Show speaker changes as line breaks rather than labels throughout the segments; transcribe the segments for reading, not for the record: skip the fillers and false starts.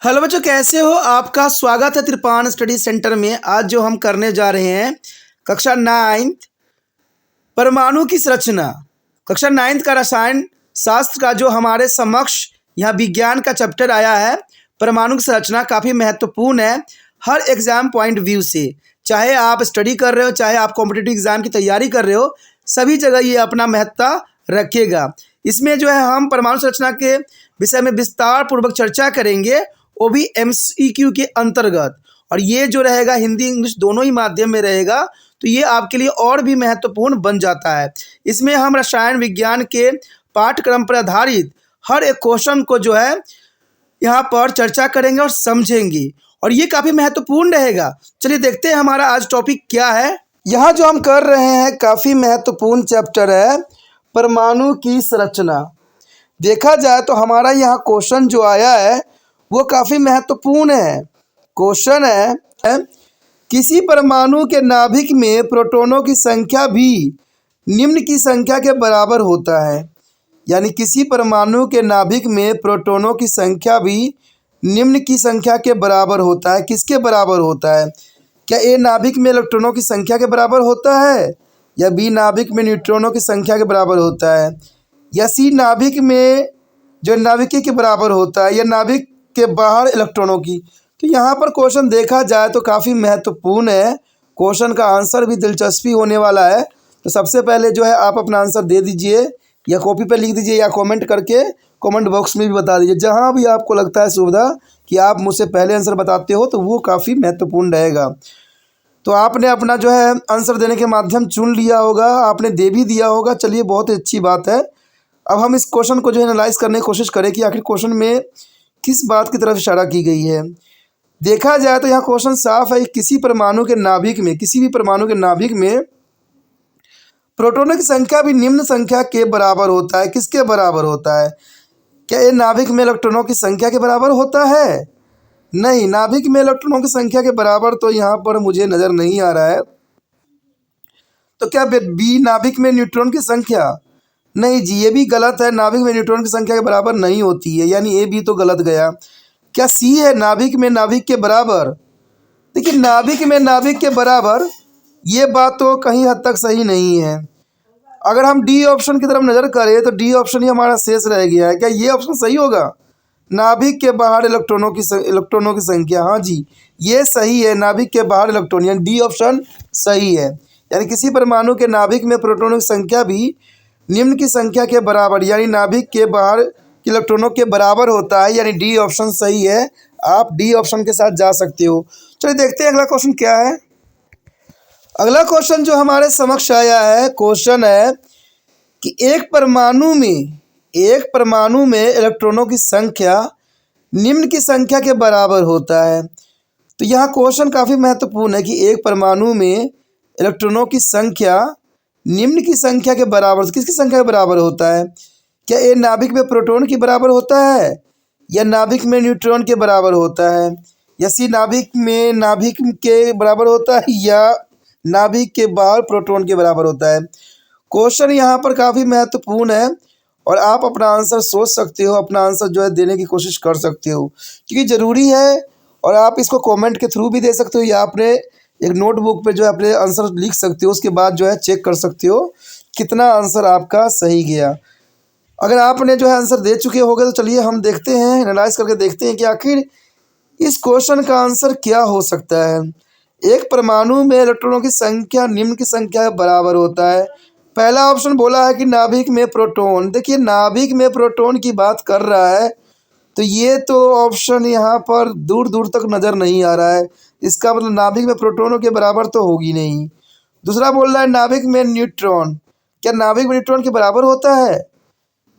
Hello बच्चों, कैसे हो? आपका स्वागत है त्रिपान स्टडी सेंटर में। आज जो हम करने जा रहे हैं कक्षा 9th परमाणु की संरचना। कक्षा 9th का रसायन शास्त्र का जो हमारे समक्ष यहाँ विज्ञान का चैप्टर आया है, परमाणु की संरचना काफ़ी महत्वपूर्ण है हर एग्जाम पॉइंट व्यू से। चाहे आप स्टडी कर रहे हो, चाहे आप कॉम्पिटिटिव एग्जाम की तैयारी कर रहे हो, सभी जगह ये अपना महत्ता रखेगा। इसमें जो है हम परमाणु संरचना के विषय में विस्तार पूर्वक चर्चा करेंगे, वो भी MCQ के अंतर्गत। और ये जो रहेगा हिंदी इंग्लिश दोनों ही माध्यम में रहेगा, तो ये आपके लिए और भी महत्वपूर्ण बन जाता है। इसमें हम रसायन विज्ञान के पाठ्यक्रम पर आधारित हर एक क्वेश्चन को जो है यहाँ पर चर्चा करेंगे और समझेंगे, और ये काफ़ी महत्वपूर्ण रहेगा। चलिए देखते हैं हमारा आज टॉपिक क्या है। यहाँ जो हम कर रहे हैं काफ़ी महत्वपूर्ण चैप्टर है परमाणु की संरचना। देखा जाए तो हमारा यहाँ क्वेश्चन जो आया है वो काफ़ी महत्वपूर्ण है। क्वेश्चन है किसी परमाणु के नाभिक में प्रोटॉनों की संख्या भी निम्न की संख्या के बराबर होता है। यानी किसी परमाणु के नाभिक में प्रोटॉनों की संख्या भी निम्न की संख्या के बराबर होता है। किसके बराबर होता है? क्या ए नाभिक में इलेक्ट्रॉनों की संख्या के बराबर होता है, या बी नाभिक में न्यूट्रॉनों की संख्या के बराबर होता है, या सी नाभिक में जो नाभिकी के बराबर होता है, या नाभिक के बाहर इलेक्ट्रॉनों की? तो यहाँ पर क्वेश्चन देखा जाए तो काफ़ी महत्वपूर्ण है। क्वेश्चन का आंसर भी दिलचस्पी होने वाला है। तो सबसे पहले जो है आप अपना आंसर दे दीजिए, या कॉपी पर लिख दीजिए, या कमेंट करके कमेंट बॉक्स में भी बता दीजिए। जहाँ भी आपको लगता है सुविधा कि आप मुझसे पहले आंसर बताते हो, तो वो काफ़ी महत्वपूर्ण रहेगा। तो आपने अपना जो है आंसर देने के माध्यम चुन लिया होगा, आपने दे भी दिया होगा। चलिए, बहुत ही अच्छी बात है। अब हम इस क्वेश्चन को जो है एनालाइज करने की कोशिश करें कि आखिर क्वेश्चन में किस बात की तरफ इशारा की गई है। देखा जाए तो यहाँ क्वेश्चन साफ है। किसी परमाणु के नाभिक में, किसी भी परमाणु के नाभिक में प्रोटॉनों की संख्या भी निम्न संख्या के बराबर होता है। किसके बराबर होता है? क्या ये नाभिक में इलेक्ट्रॉनों की संख्या के बराबर होता है? नहीं, नाभिक में इलेक्ट्रॉनों की संख्या के बराबर तो यहाँ पर मुझे नज़र नहीं आ रहा है। तो क्या बी नाभिक में न्यूट्रॉन की संख्या? नहीं जी, ये भी गलत है। नाभिक में न्यूट्रॉन की संख्या के बराबर नहीं होती है, यानी ए भी तो गलत गया। क्या सी है नाभिक में नाभिक के बराबर? देखिए, नाभिक में नाभिक के बराबर ये बात तो कहीं हद तक सही नहीं है। अगर हम डी ऑप्शन की तरफ नज़र करें तो डी ऑप्शन ही हमारा शेष रह गया है। क्या ये ऑप्शन सही होगा? नाभिक के बाहर इलेक्ट्रॉनों की संख्या, हाँ जी, ये सही है। नाभिक के बाहर इलेक्ट्रॉन, यानी डी ऑप्शन सही है। यानी किसी परमाणु के नाभिक में प्रोटॉनों की संख्या भी निम्न की संख्या के बराबर, यानी नाभिक के बाहर इलेक्ट्रॉनों के बराबर होता है। यानी डी ऑप्शन सही है। आप डी ऑप्शन के साथ जा सकते हो। चलिए देखते हैं अगला क्वेश्चन क्या है। अगला क्वेश्चन जो हमारे समक्ष आया है, क्वेश्चन है कि एक परमाणु में इलेक्ट्रॉनों की संख्या निम्न की संख्या के बराबर होता है। तो यहाँ क्वेश्चन काफ़ी महत्वपूर्ण है कि एक परमाणु में इलेक्ट्रॉनों की संख्या निम्न की संख्या के बराबर, किसकी संख्या के बराबर होता है? क्या ए नाभिक में प्रोटॉन के बराबर होता है, या नाभिक में न्यूट्रॉन के बराबर होता है, या सी नाभिक के बराबर होता है, या नाभिक के बाहर प्रोटॉन के बराबर होता है? क्वेश्चन यहाँ पर काफ़ी महत्वपूर्ण है, और आप अपना आंसर सोच सकते हो, अपना आंसर जो है देने की कोशिश कर सकते हो, क्योंकि ज़रूरी है। और आप इसको कमेंट के थ्रू भी दे सकते हो, या आपने एक नोटबुक पे जो है अपने आंसर लिख सकते हो। उसके बाद जो है चेक कर सकते हो कितना आंसर आपका सही गया। अगर आपने जो है आंसर दे चुके होगे तो चलिए हम देखते हैं, एनालाइज करके देखते हैं कि आखिर इस क्वेश्चन का आंसर क्या हो सकता है। एक परमाणु में इलेक्ट्रॉनों की संख्या निम्न की संख्या के बराबर होता है। पहला ऑप्शन बोला है कि नाभिक में प्रोटॉन। देखिए, नाभिक में प्रोटॉन की बात कर रहा है, तो ये तो ऑप्शन यहाँ पर दूर दूर तक नज़र नहीं आ रहा है। इसका मतलब नाभिक में प्रोटॉनों के बराबर तो होगी नहीं। दूसरा बोल रहा है नाभिक में न्यूट्रॉन। क्या नाभिक में न्यूट्रॉन के बराबर होता है?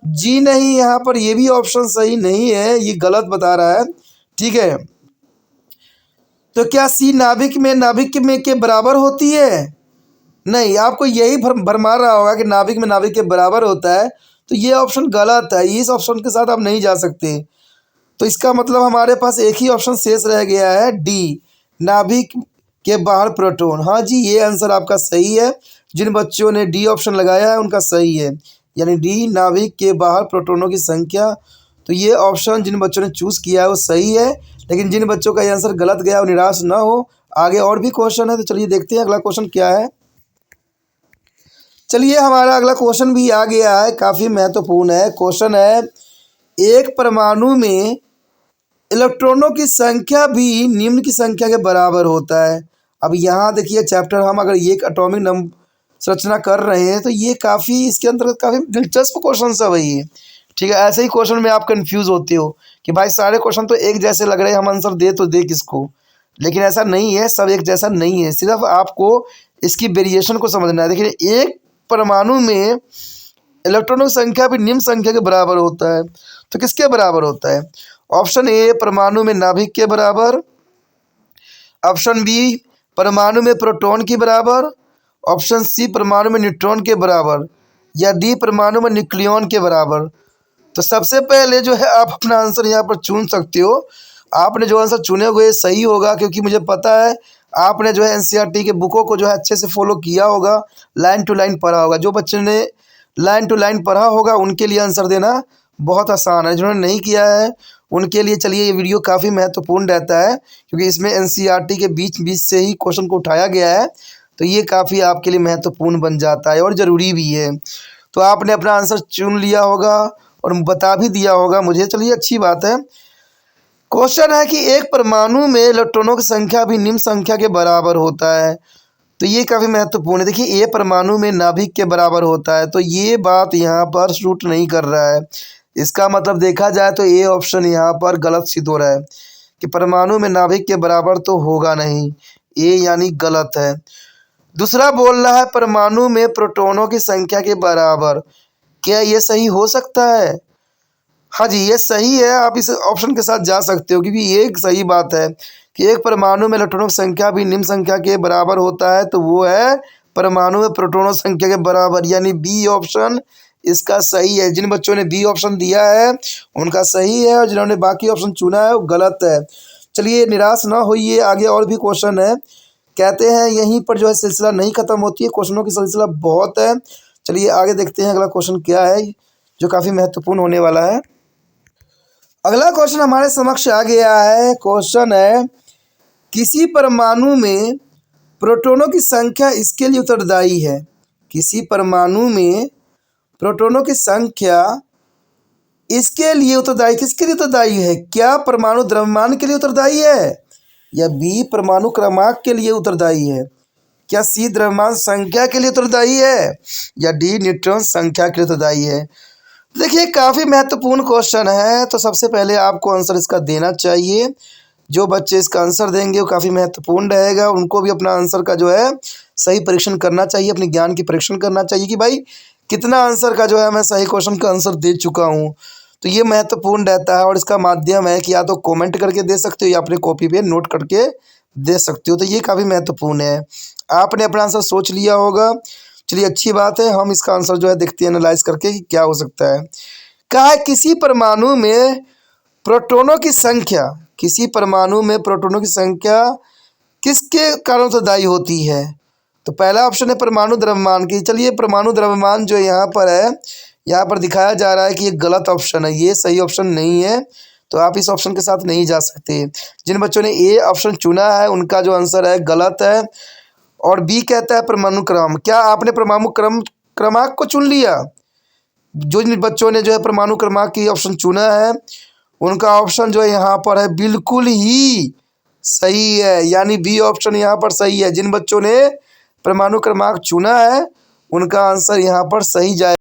जी नहीं, यहाँ पर ये भी ऑप्शन सही नहीं है, ये गलत बता रहा है। ठीक है, तो क्या सी नाभिक में के बराबर होती है? नहीं, आपको यही भरमार रहा होगा कि नाभिक में नाभिक के बराबर होता है, तो ये ऑप्शन गलत है। इस ऑप्शन के साथ आप नहीं जा सकते। तो इसका मतलब हमारे पास एक ही ऑप्शन शेष रह गया है, डी, नाभिक के बाहर प्रोटॉन। हाँ जी, ये आंसर आपका सही है। जिन बच्चों ने डी ऑप्शन लगाया है उनका सही है, यानी डी, नाभिक के बाहर प्रोटॉनों की संख्या। तो ये ऑप्शन जिन बच्चों ने चूज़ किया है वो सही है, लेकिन जिन बच्चों का ये आंसर गलत गया वो निराश ना हो। आगे और भी क्वेश्चन है, तो चलिए देखते हैं अगला क्वेश्चन क्या है। चलिए हमारा अगला क्वेश्चन भी आ गया है, काफ़ी महत्वपूर्ण है। क्वेश्चन है, एक परमाणु में इलेक्ट्रॉनों की संख्या भी निम्न की संख्या के बराबर होता है। अब यहाँ देखिए चैप्टर हम अगर एक एटॉमिक नंबर संरचना कर रहे हैं तो ये काफ़ी इसके अंतर्गत काफ़ी दिलचस्प क्वेश्चन है भाई ये। ठीक है, ऐसे ही क्वेश्चन में आप कंफ्यूज होते हो कि भाई सारे क्वेश्चन तो एक जैसे लग रहे हैं, हम आंसर दे तो दे किसको, लेकिन ऐसा नहीं है, सब एक जैसा नहीं है। सिर्फ आपको इसकी वेरिएशन को समझना है। देखिए एक परमाणु में इलेक्ट्रॉनों की संख्या भी निम्न संख्या के बराबर होता है, तो किसके बराबर होता है? ऑप्शन ए परमाणु में नाभिक के बराबर, ऑप्शन बी परमाणु में प्रोटॉन के बराबर, ऑप्शन सी परमाणु में न्यूट्रॉन के बराबर, या डी परमाणु में न्यूक्लियॉन के बराबर। तो सबसे पहले जो है आप अपना आंसर यहाँ पर चुन सकते हो। आपने जो आंसर चुने हुए सही होगा, क्योंकि मुझे पता है आपने जो है एनसीईआरटी के बुकों को जो है अच्छे से फॉलो किया होगा, लाइन टू लाइन पढ़ा होगा। जो बच्चे ने लाइन टू लाइन पढ़ा होगा उनके लिए आंसर देना बहुत आसान है, जिन्होंने नहीं किया है उनके लिए चलिए ये वीडियो काफ़ी महत्वपूर्ण रहता है, क्योंकि इसमें एनसीईआरटी के बीच बीच से ही क्वेश्चन को उठाया गया है, तो ये काफ़ी आपके लिए महत्वपूर्ण बन जाता है और ज़रूरी भी है। तो आपने अपना आंसर चुन लिया होगा और बता भी दिया होगा मुझे, चलिए अच्छी बात है। क्वेश्चन है कि एक परमाणु में इलेक्ट्रॉनों की संख्या भी निम्न संख्या के बराबर होता है, तो ये काफ़ी महत्वपूर्ण है। देखिए ए परमाणु में नाभिक के बराबर होता है, तो ये बात यहाँ पर शूट नहीं कर रहा है। इसका मतलब देखा जाए तो ए ऑप्शन यहाँ पर गलत सिद्ध हो रहा है कि परमाणु में नाभिक के बराबर तो होगा नहीं, ए यानी गलत है। दूसरा बोल रहा है परमाणु में प्रोटॉनों की संख्या के बराबर, क्या ये सही हो सकता है? हाँ जी, ये सही है, आप इस ऑप्शन के साथ जा सकते हो, क्योंकि ये एक सही बात है कि एक परमाणु में इलेक्ट्रॉनों की संख्या भी निम्न संख्या के बराबर होता है, तो वो है परमाणु में प्रोटॉनों संख्या के बराबर, यानी बी ऑप्शन इसका सही है। जिन बच्चों ने बी ऑप्शन दिया है उनका सही है, और जिन्होंने बाकी ऑप्शन चुना है वो गलत है। चलिए निराश ना होइए, आगे और भी क्वेश्चन है। कहते हैं यहीं पर जो है सिलसिला नहीं खत्म होती है, क्वेश्चनों की सिलसिला बहुत है। चलिए आगे देखते हैं अगला क्वेश्चन क्या है, जो काफ़ी महत्वपूर्ण होने वाला है। अगला क्वेश्चन हमारे समक्ष आ गया है। क्वेश्चन है, किसी परमाणु में प्रोटॉनों की संख्या इसके लिए उत्तरदायी है। किसी परमाणु में प्रोटॉनों की संख्या इसके लिए उत्तरदायी, किसके लिए उत्तरदायी है? क्या परमाणु द्रव्यमान के लिए उत्तरदायी है, या बी परमाणु क्रमांक के लिए उत्तरदायी है, क्या सी द्रव्यमान संख्या के लिए उत्तरदायी है, या डी न्यूट्रॉन संख्या के लिए उत्तरदायी है? देखिए काफ़ी महत्वपूर्ण क्वेश्चन है, तो सबसे पहले आपको आंसर इसका देना चाहिए। जो बच्चे इसका आंसर देंगे वो काफ़ी महत्वपूर्ण रहेगा, उनको भी अपना आंसर का जो है सही परीक्षण करना चाहिए, अपने ज्ञान की परीक्षण करना चाहिए कि भाई कितना आंसर का जो है मैं सही क्वेश्चन का आंसर दे चुका हूँ। तो ये महत्वपूर्ण रहता है, और इसका माध्यम है कि या तो कमेंट करके दे सकते हो या अपने कॉपी पे नोट करके दे सकते हो, तो ये काफ़ी महत्वपूर्ण है। आपने अपना आंसर सोच लिया होगा, चलिए अच्छी बात है। हम इसका आंसर जो है देखते हैं एनालाइज करके कि क्या हो सकता है। कहा है किसी परमाणु में प्रोटॉनों की संख्या, किसी परमाणु में प्रोटॉनों की संख्या किसके कारण उत्तरदायी होती है? तो पहला ऑप्शन है परमाणु द्रव्यमान की। चलिए परमाणु द्रव्यमान जो यहाँ पर है, यहाँ पर दिखाया जा रहा है कि ये गलत ऑप्शन है, ये सही ऑप्शन नहीं है, तो आप इस ऑप्शन के साथ नहीं जा सकते। जिन बच्चों ने ए ऑप्शन चुना है उनका जो आंसर है गलत है, और बी कहता है परमाणु क्रम। क्या आपने परमाणु क्रमांक को चुन लिया? जो जिन बच्चों ने जो है परमाणु क्रमांक की ऑप्शन चुना है उनका ऑप्शन जो है यहाँ पर है बिल्कुल ही सही है, यानी बी ऑप्शन यहाँ पर सही है। जिन बच्चों ने परमाणु क्रमांक चुना है उनका आंसर यहाँ पर सही जाए।